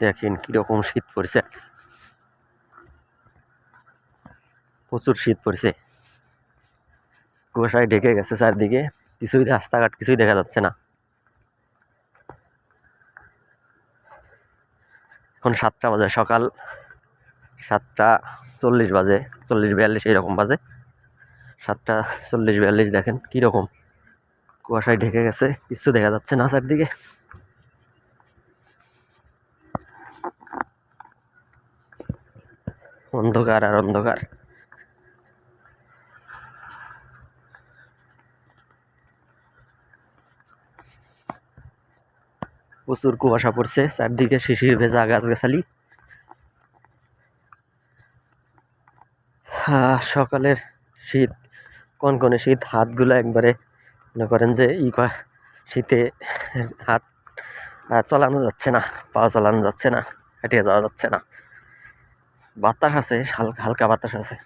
দেখেন কিরকম শীত পড়ছে, প্রচুর শীত পড়ছে। কুয়াশায় ঢেকে গেছে চারদিকে, কিছুই রাস্তাঘাট কিছুই দেখা যাচ্ছে না। এখন 7টা বাজে, সকাল 7টা 40 বাজে, 40-42 এরকম বাজে। 7টা 40-42 দেখেন কিরকম কুয়াশায় ঢেকে গেছে, কিছু দেখা যাচ্ছে না চারদিকে। অন্ধকার আর অন্ধকার। প্রচুর কুয়াশা পড়ছে, চারদিকে শিশির ভেজা গাছগাছালি। সকালের শীত, কনকনে শীত, হাতগুলো একবারে মনে করেন যে শীতে হাত চালানো যাচ্ছে না, পা চালানো যাচ্ছে না, হাঁটিয়ে যাওয়া যাচ্ছে না। বাতাস আছে, হালকা হালকা বাতাস আছে,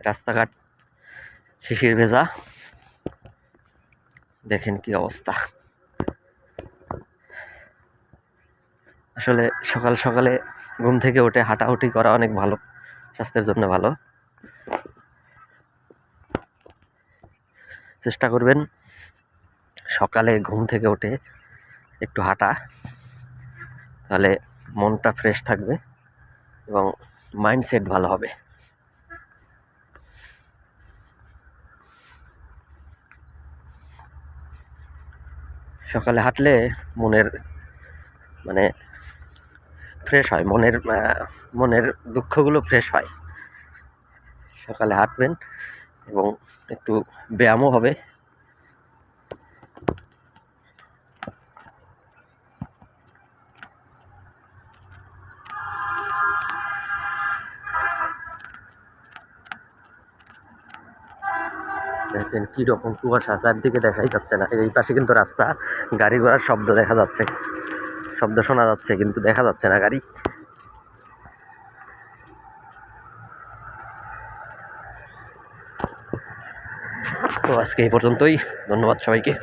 রাস্তাঘাট শিশির ভেজা। দেখেন কি অবস্থা। আসলে সকাল সকালে ঘুম থেকে উঠে হাঁটাহুটি করা অনেক ভালো, স্বাস্থ্যের জন্য ভালো। চেষ্টা করবেন সকালে ঘুম থেকে উঠে একটু হাঁটা, তাহলে মনটা ফ্রেশ থাকবে এবং মাইন্ডসেট ভালো হবে। সকালে হাঁটলে মনের মানে ফ্রেশ হয়, মনের দুঃখগুলো ফ্রেশ হয়। সকালে হাঁটবেন এবং একটু ব্যায়ামও হবে। দেখেন কিরকম কুয়াশা, চারদিকে দেখাই যাচ্ছে না। এই পাশে কিন্তু রাস্তা, গাড়ি ঘোড়ার শব্দ দেখা যাচ্ছে, শব্দ শোনা যাচ্ছে, কিন্তু দেখা যাচ্ছে না গাড়ি। তো আজকে এই পর্যন্তই, ধন্যবাদ সবাইকে।